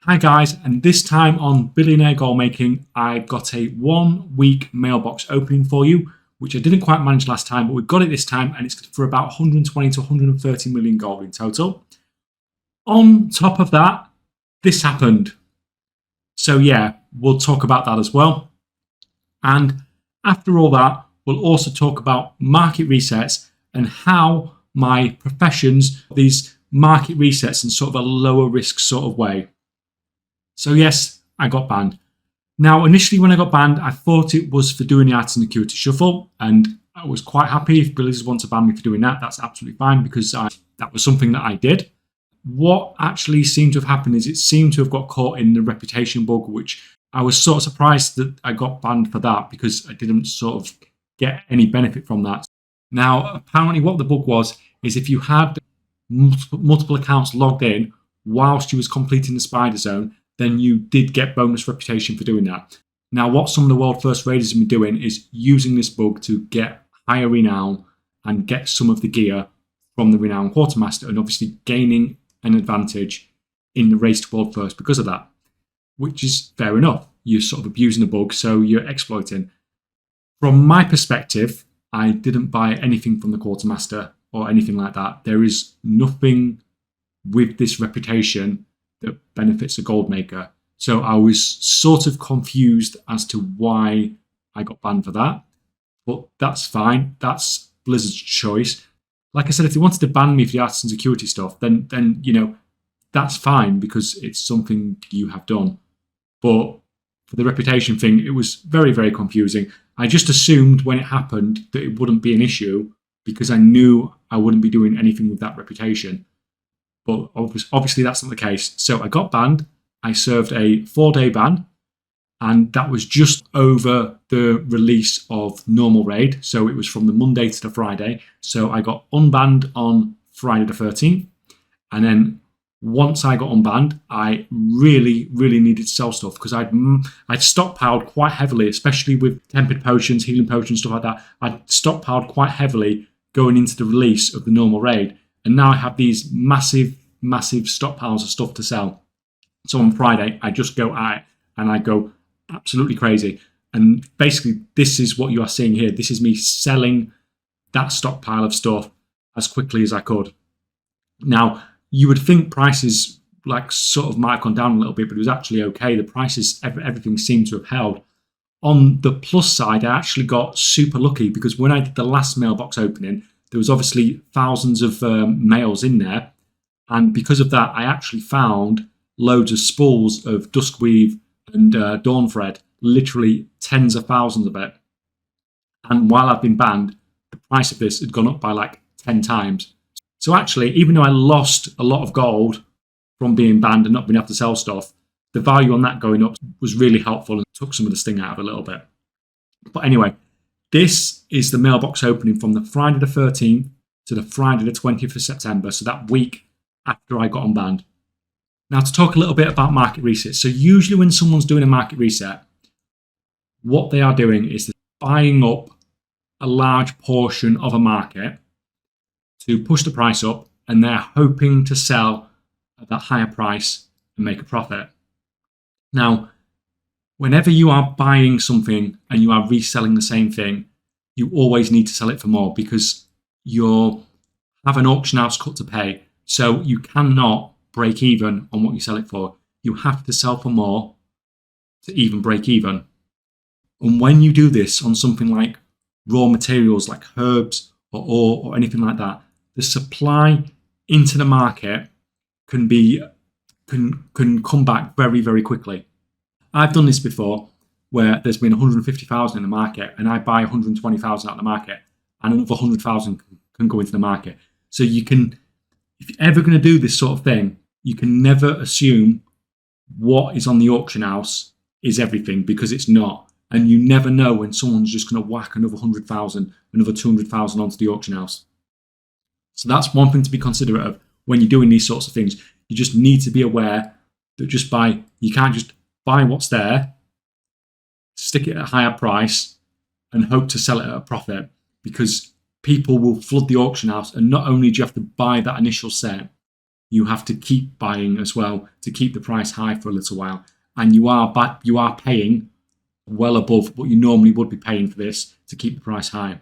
Hi guys, and this time on Billionaire Gold Making, I got a 1 week mailbox opening for you, which I didn't quite manage last time, but we got it this time, and it's for about 120 to 130 million gold in total. On top of that, this happened. So yeah, we'll talk about that as well. And after all that, we'll also talk about market resets and how my professions, these market resets in sort of a lower risk sort of way. So yes, I got banned. Now, initially when I got banned, I thought it was for doing the Artisan Acuity Shuffle, and I was quite happy if Blizzard want to ban me for doing that. That's absolutely fine because that was something that I did. What actually seemed to have happened is it seemed to have got caught in the reputation bug, which I was sort of surprised that I got banned for that because I didn't sort of get any benefit from that. Now, apparently what the bug was is if you had multiple accounts logged in whilst you was completing the Spider Zone, then you did get bonus reputation for doing that. Now, what some of the world first raiders have been doing is using this bug to get higher renown and get some of the gear from the renowned quartermaster, and obviously gaining an advantage in the race to world first because of that, which is fair enough. You're sort of abusing the bug, so you're exploiting. From my perspective, I didn't buy anything from the quartermaster or anything like that. There is nothing with this reputation that benefits a gold maker. So I was sort of confused as to why I got banned for that. But that's fine. That's Blizzard's choice. Like I said, if they wanted to ban me for the Artisan Security stuff, then you know, that's fine because it's something you have done. But for the reputation thing, it was very, very confusing. I just assumed when it happened that it wouldn't be an issue because I knew I wouldn't be doing anything with that reputation. But obviously that's not the case. So I got banned. I served a 4-day ban, and that was just over the release of normal raid. So it was from the Monday to the Friday. So I got unbanned on Friday the 13th. And then once I got unbanned, I really, really needed to sell stuff because I'd stockpiled quite heavily, especially with tempered potions, healing potions, stuff like that. I'd stockpiled quite heavily going into the release of the normal raid. And now I have these massive stockpiles of stuff to sell. So on Friday, I just go at it and I go absolutely crazy. And basically, this is what you are seeing here. This is me selling that stockpile of stuff as quickly as I could. Now, you would think prices like sort of might have gone down a little bit, but it was actually okay. The prices, everything seemed to have held. On the plus side, I actually got super lucky because when I did the last mailbox opening, there was obviously thousands of mails in there. And because of that, I actually found loads of spools of Duskweave and Dawnthread, literally tens of thousands of it. And while I've been banned, the price of this had gone up by like 10 times. So actually, even though I lost a lot of gold from being banned and not being able to sell stuff, the value on that going up was really helpful and took some of the sting out of it a little bit. But anyway, this is the mailbox opening from the Friday the 13th to the Friday the 20th of September, so that week after I got unbanned. Now, to talk a little bit about market resets. So usually when someone's doing a market reset, what they are doing is buying up a large portion of a market to push the price up, and they're hoping to sell at that higher price and make a profit. Now, whenever you are buying something and you are reselling the same thing, you always need to sell it for more because you have an auction house cut to pay. So you cannot break even on what you sell it for. You have to sell for more to even break even. And when you do this on something like raw materials like herbs or ore or anything like that, the supply into the market can come back very, very quickly. I've done this before where there's been 150,000 in the market and I buy 120,000 out of the market and another 100,000 can go into the market. So you can, if you're ever going to do this sort of thing, you can never assume what is on the auction house is everything because it's not. And you never know when someone's just going to whack another 100,000, another 200,000 onto the auction house. So that's one thing to be considerate of when you're doing these sorts of things. You just need to be aware that you can't just buy what's there, stick it at a higher price, and hope to sell it at a profit because people will flood the auction house. And not only do you have to buy that initial set, you have to keep buying as well to keep the price high for a little while. And you are paying well above what you normally would be paying for this to keep the price high.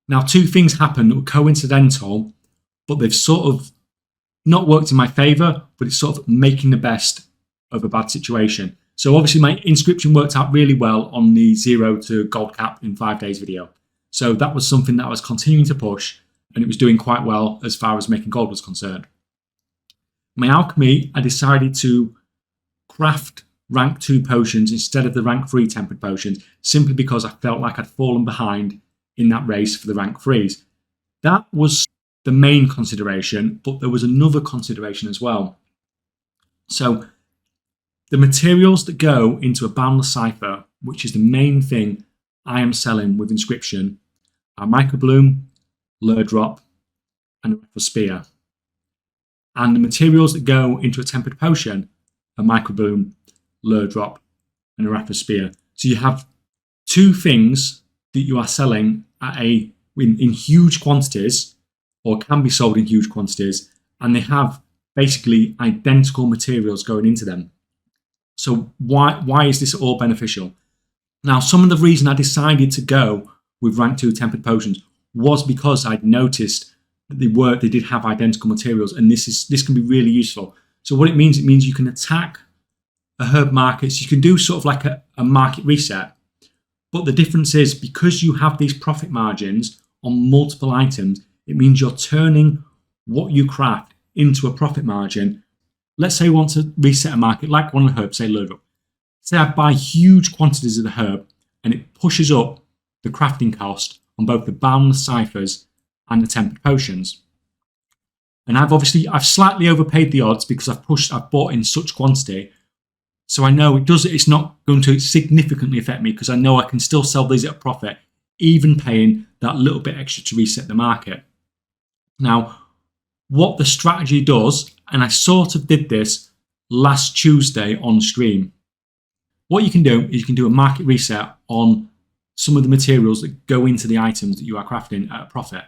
Now, two things happened that were coincidental, but they've sort of not worked in my favour, but it's sort of making the best of a bad situation. So obviously my inscription worked out really well on the 0 to gold cap in 5 days video. So that was something that I was continuing to push, and it was doing quite well as far as making gold was concerned. My alchemy, I decided to craft rank 2 potions instead of the rank 3 tempered potions, simply because I felt like I'd fallen behind in that race for the rank 3s. That was the main consideration, but there was another consideration as well. So the materials that go into a boundless cipher, which is the main thing I am selling with inscription, are microbloom, lure drop, and a raffle spear. And the materials that go into a tempered potion are microbloom, lure drop, and a raffle spear. So you have 2 things that you are selling at in huge quantities, or can be sold in huge quantities, and they have basically identical materials going into them. So why is this all beneficial? Now, some of the reason I decided to go with rank 2 tempered potions was because I'd noticed that they did have identical materials, and this can be really useful. So what it means you can attack a herb market. So you can do sort of like a market reset, but the difference is because you have these profit margins on multiple items, it means you're turning what you craft into a profit margin. Let's say you want to reset a market, like one of the herbs, say lure drop. Say I buy huge quantities of the herb, and it pushes up the crafting cost on both the boundless ciphers and the tempered potions. And I've slightly overpaid the odds because I've bought in such quantity. So I know it's not going to significantly affect me, because I know I can still sell these at a profit, even paying that little bit extra to reset the market. Now, what the strategy does, and I sort of did this last Tuesday on stream, what you can do is you can do a market reset on some of the materials that go into the items that you are crafting at a profit.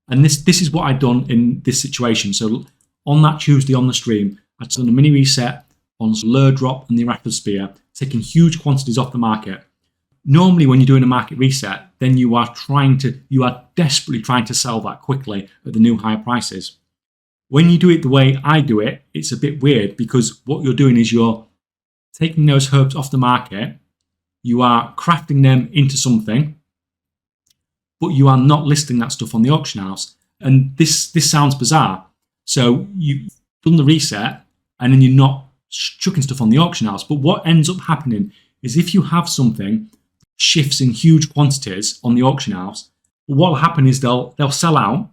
And this is what I'd done in this situation. So on that Tuesday on the stream, I'd done a mini reset on lure drop and the raffle spear, taking huge quantities off the market. Normally when you're doing a market reset, then you are desperately trying to sell that quickly at the new higher prices. When you do it the way I do it, it's a bit weird, because what you're doing is you're taking those herbs off the market, you are crafting them into something, but you are not listing that stuff on the auction house. And this sounds bizarre. So you've done the reset and then you're not chucking stuff on the auction house. But what ends up happening is if you have something shifts in huge quantities on the auction house, what will happen is they'll sell out,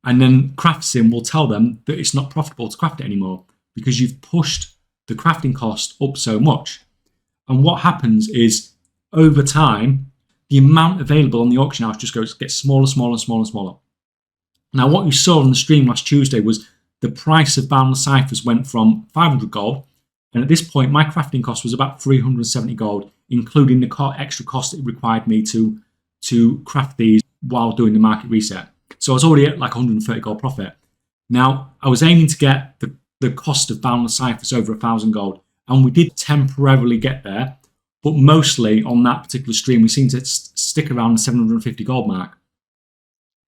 and then CraftSim will tell them that it's not profitable to craft it anymore because you've pushed the crafting cost up so much. And what happens is over time, the amount available on the auction house just gets smaller, smaller, smaller, smaller. Now, what you saw on the stream last Tuesday was the price of boundless ciphers went from 500 gold, and at this point, my crafting cost was about 370 gold, including the extra cost it required me to craft these while doing the market reset. So I was already at like 130 gold profit. Now, I was aiming to get the cost of boundless ciphers over 1,000 gold, and we did temporarily get there, but mostly on that particular stream, we seemed to stick around the 750 gold mark.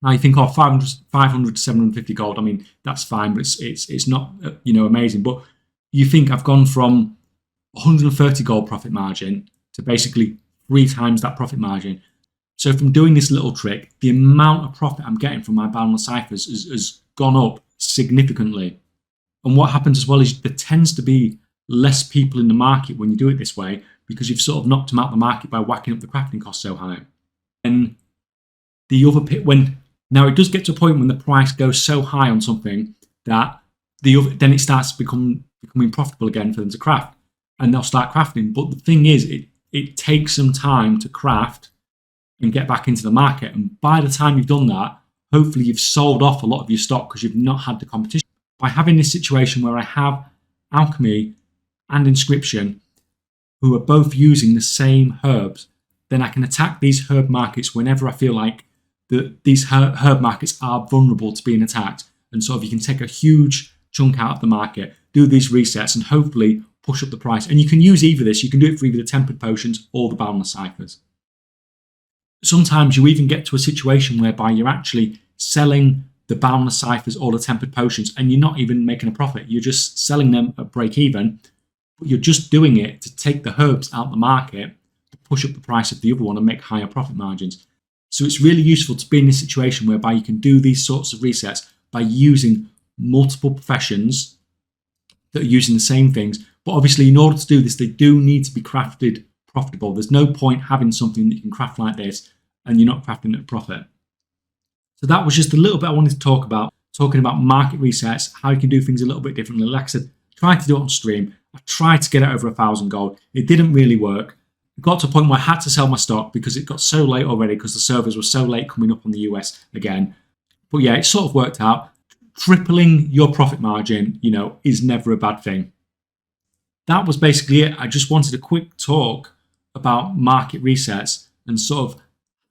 Now you think, 500 to 750 gold, I mean, that's fine, but it's not amazing. But you think I've gone from 130 gold profit margin to basically 3 times that profit margin. So from doing this little trick, the amount of profit I'm getting from my boundless ciphers has gone up significantly. And what happens as well is there tends to be less people in the market when you do it this way, because you've sort of knocked them out the market by whacking up the crafting cost so high. And the other now it does get to a point when the price goes so high on something that then it starts becoming profitable again for them to craft, and they'll start crafting. But the thing is, it takes some time to craft and get back into the market. And by the time you've done that, hopefully you've sold off a lot of your stock because you've not had the competition. By having this situation where I have alchemy and inscription, who are both using the same herbs, then I can attack these herb markets whenever I feel like these herb markets are vulnerable to being attacked. And sort of you can take a huge chunk out of the market, do these resets, and hopefully push up the price. And you can use either this. You can do it for either the tempered potions or the boundless ciphers. Sometimes you even get to a situation whereby you're actually selling the boundless ciphers or the tempered potions and you're not even making a profit. You're just selling them at break even, but you're just doing it to take the herbs out of the market, to push up the price of the other one and make higher profit margins. So it's really useful to be in a situation whereby you can do these sorts of resets by using multiple professions that are using the same things. But obviously, in order to do this, they do need to be crafted profitable. There's no point having something that you can craft like this and you're not crafting at a profit. So that was just a little bit I wanted to talk about, talking about market resets, how you can do things a little bit differently. Like I said, tried to do it on stream. I tried to get it over 1,000 gold. It didn't really work. It got to a point where I had to sell my stock because it got so late already, because the servers were so late coming up on the US again. But yeah, it sort of worked out. Tripling your profit margin, is never a bad thing. That was basically it. I just wanted a quick talk about market resets and sort of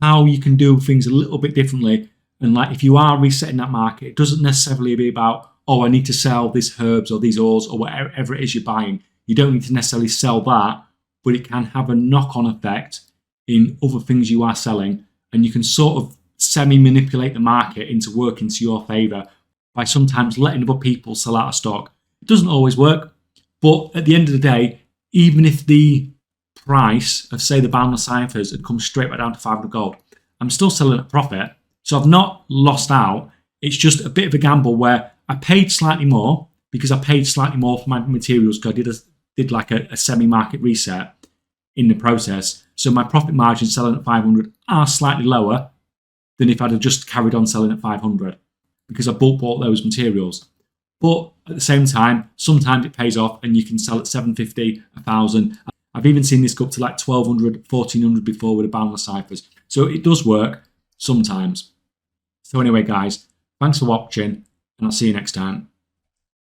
how you can do things a little bit differently. And like, if you are resetting that market, it doesn't necessarily be about, I need to sell these herbs or these ores or whatever it is you're buying. You don't need to necessarily sell that, but it can have a knock-on effect in other things you are selling. And you can sort of semi-manipulate the market into working to your favor by sometimes letting other people sell out of stock. It doesn't always work, but at the end of the day, even if the price of, say, the boundless ciphers had come straight back down to 500 gold, I'm still selling at profit. So I've not lost out. It's just a bit of a gamble where I paid slightly more because I paid slightly more for my materials because I did like a semi-market reset in the process. So my profit margins selling at 500 are slightly lower than if I'd have just carried on selling at 500 because I bulk bought those materials. But at the same time, sometimes it pays off and you can sell at 750, 1,000. I've even seen this go up to like 1,200, 1,400 before with the boundless ciphers. So it does work sometimes. So anyway, guys, thanks for watching and I'll see you next time.